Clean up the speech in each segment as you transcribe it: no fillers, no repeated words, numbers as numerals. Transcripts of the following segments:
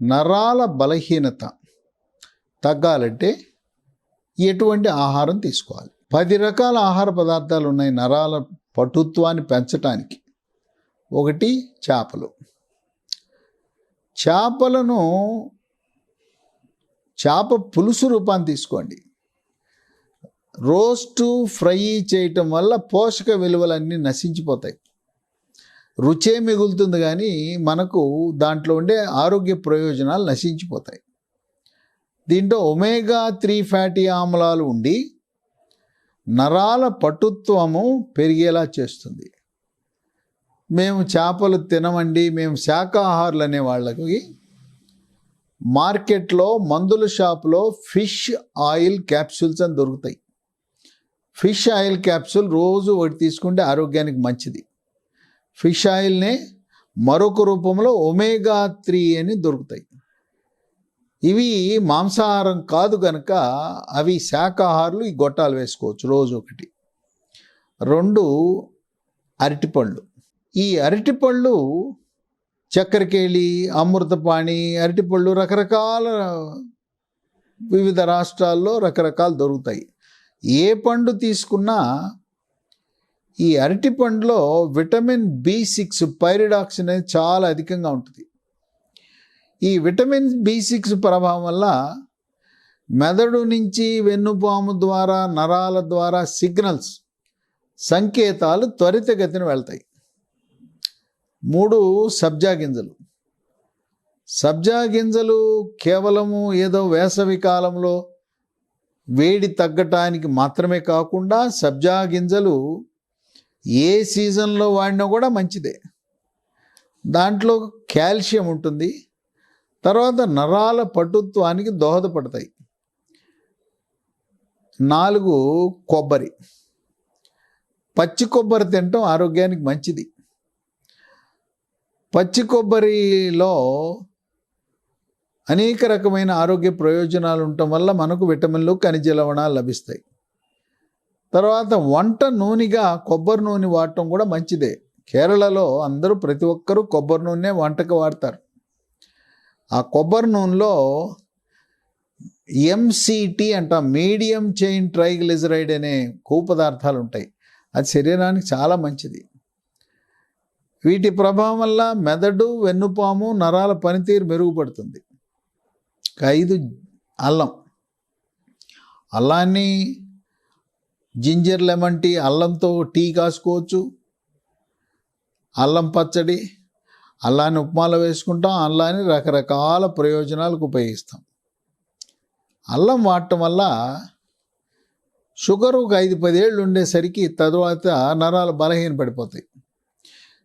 నరాల బలహీనత తగ్గాలంటే ఎటువంటి ఆహారం తీసుకోవాలి? 10 రకాల ఆహార పదార్థాలు ఉన్నాయి నరాల పటుత్వాన్ని పెంచడానికి. ఒకటి చేపలు. చేపలను చేప పులుసు రూపాన్ని తీసుకోండి. రోస్టు ఫ్రై చేయటం వల్ల పోషక విలువలన్నీ నశించిపోతాయి. రుచే మిగులుతుంది కానీ మనకు దాంట్లో ఉండే ఆరోగ్య ప్రయోజనాలు నశించిపోతాయి. దీంట్లో ఒమేగా 3 ఫ్యాటీ ఆమ్లాలు ఉండి నరాల పటుత్వము పెరిగేలా చేస్తుంది. మేము చేపలు తినమండి, మేము శాకాహారులు అనే వాళ్ళకి మార్కెట్లో మందుల షాపులో ఫిష్ ఆయిల్ క్యాప్సూల్స్ అని దొరుకుతాయి. ఫిష్ ఆయిల్ క్యాప్సూల్ రోజు ఒకటి తీసుకుంటే ఆరోగ్యానికి మంచిది. ఫిష్ ఆయిల్నే మరొక రూపంలో ఒమేగా 3 అని దొరుకుతాయి. ఇవి మాంసాహారం కాదు కనుక అవి శాకాహారులు ఈ గొట్టాలు వేసుకోవచ్చు రోజు ఒకటి. 2 అరటిపళ్ళు. ఈ అరటిపళ్ళు చక్కెరకేళి, అమృతపాణి అరటిపళ్ళు రకరకాల వివిధ రాష్ట్రాల్లో రకరకాలు దొరుకుతాయి. ఏ పండు తీసుకున్నా ఈ అరటి పండులో విటమిన్ B6 పైరిడాక్స్ అనేది చాలా అధికంగా ఉంటుంది. ఈ విటమిన్ B6 ప్రభావం వల్ల మెదడు నుంచి వెన్నుపాము ద్వారా నరాల ద్వారా సిగ్నల్స్ సంకేతాలు త్వరితగతిన వెళ్తాయి. 3 సబ్జా గింజలు. సబ్జా గింజలు కేవలము ఏదో వేసవి కాలంలో వేడి తగ్గటానికి మాత్రమే కాకుండా సబ్జా గింజలు ఏ సీజన్లో వాడినా కూడా మంచిదే. దాంట్లో కాల్షియం ఉంటుంది. తర్వాత నరాల పటుత్వానికి దోహదపడతాయి. 4 కొబ్బరి. పచ్చి కొబ్బరి తినటం ఆరోగ్యానికి మంచిది. పచ్చి కొబ్బరిలో అనేక రకమైన ఆరోగ్య ప్రయోజనాలు ఉండటం వల్ల మనకు విటమిన్లు, ఖనిజ లవణాలు లభిస్తాయి. తర్వాత వంట నూనెగా కొబ్బరి నూనె వాడటం కూడా మంచిదే. కేరళలో అందరూ ప్రతి ఒక్కరూ కొబ్బరి నూనె వంటకు వాడతారు. ఆ కొబ్బరి నూనెలో MCT అంట, మీడియం చైన్ ట్రైగ్లిజరైడ్ అనే కొవ్వు పదార్థాలు ఉంటాయి. అది శరీరానికి చాలా మంచిది. వీటి ప్రభావం వల్ల మెదడు, వెన్నుపాము, నరాల పనితీరు మెరుగుపడుతుంది. 5 అల్లం. అల్లాన్ని జింజర్ లెమన్ టీ, అల్లంతో టీ కాసుకోవచ్చు. అల్లం పచ్చడి, అల్లాన్ని ఉప్మాలో వేసుకుంటాం. అల్లాన్ని రకరకాల ప్రయోజనాలకు ఉపయోగిస్తాం. అల్లం వాడటం వల్ల షుగర్ ఒక 5-10 ఏళ్ళు ఉండేసరికి తరువాత నరాలు బలహీన పడిపోతాయి.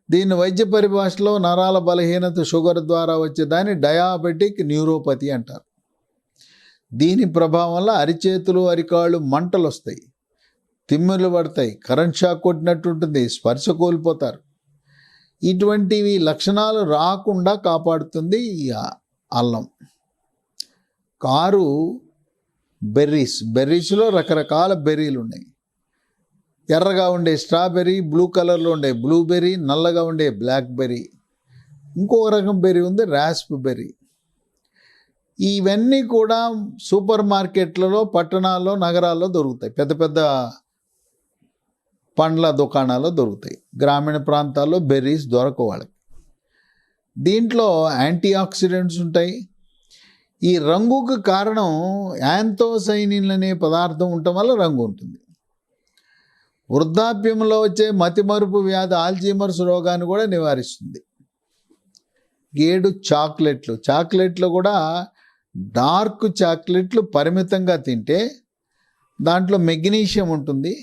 దీన్ని వైద్య పరిభాషలో నరాల బలహీనత షుగర్ ద్వారా వచ్చేదాన్ని డయాబెటిక్ న్యూరోపతి అంటారు. దీని ప్రభావం వల్ల అరిచేతులు, అరికాళ్ళు మంటలు వస్తాయి, తిమ్మిర్లు పడతాయి, కరెంట్ షాక్ కొట్టినట్టు ఉంటుంది, స్పర్శ కోల్పోతారు. ఇటువంటివి లక్షణాలు రాకుండా కాపాడుతుంది ఈ అల్లం. 6 బెర్రీస్. బెర్రీస్లో రకరకాల బెర్రీలు ఉన్నాయి. ఎర్రగా ఉండే స్ట్రాబెర్రీ, బ్లూ కలర్లో ఉండే బ్లూబెర్రీ, నల్లగా ఉండే బ్లాక్ బెర్రీ, ఇంకొక రకం బెర్రీ ఉంది రాస్ప్బెర్రీ. ఇవన్నీ కూడా సూపర్ మార్కెట్లలో, పట్టణాల్లో, నగరాల్లో దొరుకుతాయి. పెద్ద పెద్ద పండ్ల దుకాణాల్లో దొరుకుతాయి. గ్రామీణ ప్రాంతాల్లో బెర్రీస్ దొరకవు వాళ్ళకి. దీంట్లో యాంటీ ఆక్సిడెంట్స్ ఉంటాయి. ఈ రంగుకు కారణం యాంథోసైనిన్ అనే పదార్థం ఉండటం వల్ల రంగు ఉంటుంది. వృద్ధాప్యంలో వచ్చే మతిమరుపు వ్యాధి, ఆల్జీమర్స్ రోగాన్ని కూడా నివారిస్తుంది. 7 చాక్లెట్లు. చాక్లెట్లు కూడా డార్క్ చాక్లెట్లు పరిమితంగా తింటే దాంట్లో మెగ్నీషియం ఉంటుంది.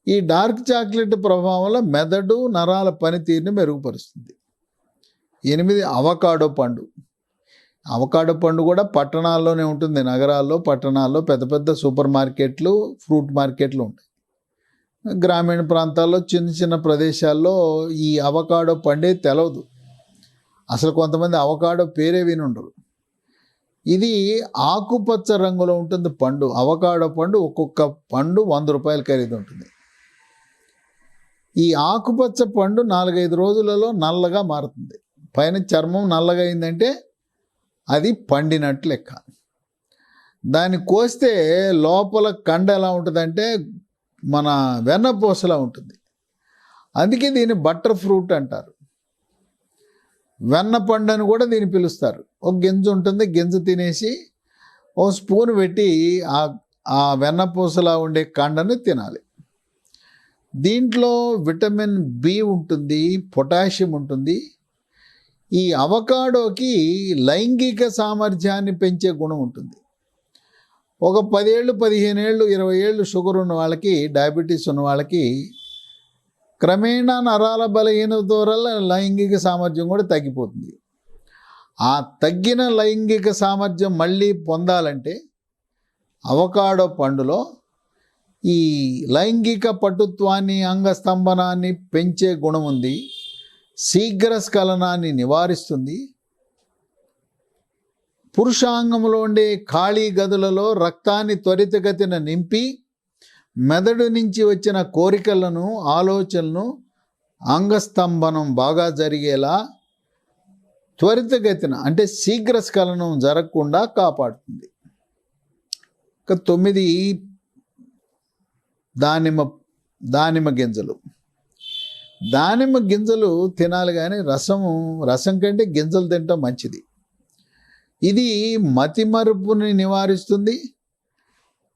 ఈ డార్క్ చాక్లెట్ ప్రభావం వల్ల మెదడు, నరాల పనితీరుని మెరుగుపరుస్తుంది. 8 అవకాడో పండు. అవకాడో పండు కూడా పట్టణాల్లోనే ఉంటుంది. నగరాల్లో, పట్టణాల్లో పెద్ద పెద్ద సూపర్ మార్కెట్లు, ఫ్రూట్ మార్కెట్లు ఉంటాయి. గ్రామీణ ప్రాంతాల్లో, చిన్న చిన్న ప్రదేశాల్లో ఈ అవకాడో పండే తెలవదు. అసలు కొంతమంది అవకాడో పేరే వినుండరు. ఇది ఆకుపచ్చ రంగులో ఉంటుంది పండు. అవకాడో పండు ఒక్కొక్క పండు 100 రూపాయల ఖరీదు ఉంటుంది. ఈ ఆకుపచ్చ పండు 4-5 రోజులలో నల్లగా మారుతుంది. పైన చర్మం నల్లగా అయిందంటే అది పండినట్లు లెక్క. దాన్ని కోస్తే లోపల కండ ఎలా ఉంటుందంటే మన వెన్నపూసలా ఉంటుంది. అందుకే దీన్ని బటర్ ఫ్రూట్ అంటారు. వెన్న పండు అని కూడా దీన్ని పిలుస్తారు. ఒక గింజ ఉంటుంది, గింజ తినేసి ఓ స్పూన్ పెట్టి ఆ వెన్నపూసలా ఉండే కండను తినాలి. దీంట్లో విటమిన్ బి ఉంటుంది, పొటాషియం ఉంటుంది. ఈ అవకాడోకి లైంగిక సామర్థ్యాన్ని పెంచే గుణం ఉంటుంది. ఒక 10 ఏళ్ళు, 15 ఏళ్ళు, 20 ఏళ్ళు షుగర్ ఉన్న వాళ్ళకి, డయాబెటీస్ ఉన్న వాళ్ళకి క్రమేణా నరాల బలహీనత వల్ల లైంగిక సామర్థ్యం కూడా తగ్గిపోతుంది. ఆ తగ్గిన లైంగిక సామర్థ్యం మళ్ళీ పొందాలంటే అవకాడో పండులో ఈ లైంగిక పటుత్వాన్ని, అంగస్తంభనాన్ని పెంచే గుణం ఉంది. శీఘ్రస్ఖలనాన్ని నివారిస్తుంది. పురుషాంగంలో ఉండే ఖాళీ గదులలో రక్తాన్ని త్వరితగతిన నింపి మెదడు నుంచి వచ్చిన కోరికలను, ఆలోచనలను అంగస్తంభనం బాగా జరిగేలా త్వరితగతిన అంటే శీఘ్రస్ఖలనం జరగకుండా కాపాడుతుంది. 9 దానిమ్మ గింజలు. దానిమ్మ గింజలు తినాలి, కానీ రసం కంటే గింజలు తినటం మంచిది. ఇది మతిమరుపుని నివారిస్తుంది.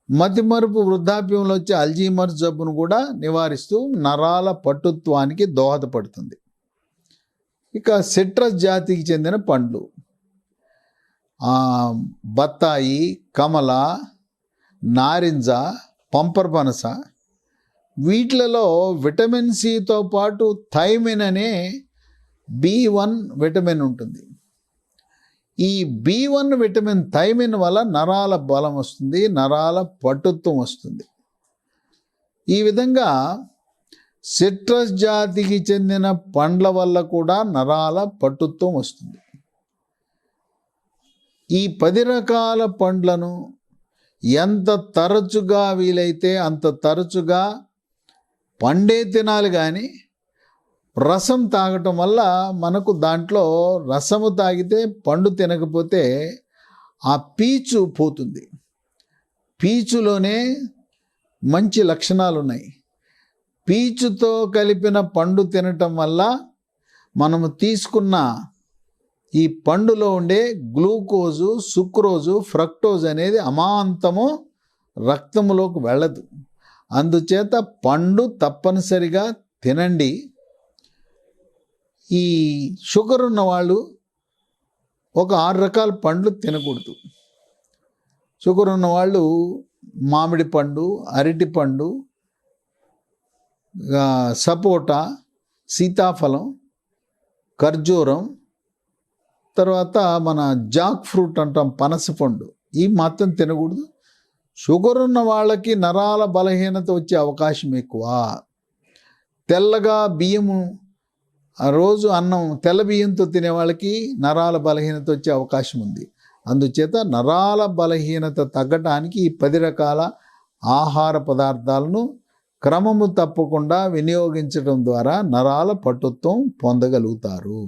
మతిమరుపు వృద్ధాప్యంలో వచ్చే అల్జీమర్స్ జబ్బును కూడా నివారిస్తూ నరాల పటుత్వానికి దోహదపడుతుంది. ఇక సిట్రస్ జాతికి చెందిన పండ్లు బత్తాయి, కమల, నారింజ, పంపర్పనస, వీటిలలో విటమిన్ సితో పాటు థైమిన్ అనే B1 విటమిన్ ఉంటుంది. ఈ B1 విటమిన్ థైమిన్ వల్ల నరాల బలం వస్తుంది, నరాల పటుత్వం వస్తుంది. ఈ విధంగా సిట్రస్ జాతికి చెందిన పండ్ల వల్ల కూడా నరాల పటుత్వం వస్తుంది. ఈ 10 రకాల పండ్లను ఎంత తరచుగా వీలైతే అంత తరచుగా పండే తినాలి, కానీ రసం తాగటం వల్ల మనకు దాంట్లో రసము తాగితే, పండు తినకపోతే ఆ పీచు పోతుంది. పీచులోనే మంచి లక్షణాలు ఉన్నాయి. పీచుతో కలిపిన పండు తినటం వల్ల మనము తీసుకున్న ఈ పండులో ఉండే గ్లూకోజు, సుక్రోజు, ఫ్రక్టోజ్ అనేది అమాంతము రక్తములోకి వెళ్ళదు. అందుచేత పండు తప్పనిసరిగా తినండి. ఈ షుగర్ ఉన్న వాళ్ళు ఒక 6 రకాల పండ్లు తినకూడదు. షుగర్ ఉన్న వాళ్ళు మామిడి పండు, అరటి పండు, సపోటా, సీతాఫలం, ఖర్జూరం, తర్వాత మన జాక్ ఫ్రూట్ అంటాం, పనస పండు, ఈ మాత్రం తినకూడదు. షుగర్ ఉన్న వాళ్ళకి నరాల బలహీనత వచ్చే అవకాశం ఎక్కువ. తెల్లగా బియ్యము రోజు అన్నం తెల్ల బియ్యంతో తినే వాళ్ళకి నరాల బలహీనత వచ్చే అవకాశం ఉంది. అందుచేత నరాల బలహీనత తగ్గటానికి ఈ 10 రకాల ఆహార పదార్థాలను క్రమము తప్పకుండా వినియోగించడం ద్వారా నరాల పటుత్వం పొందగలుగుతారు.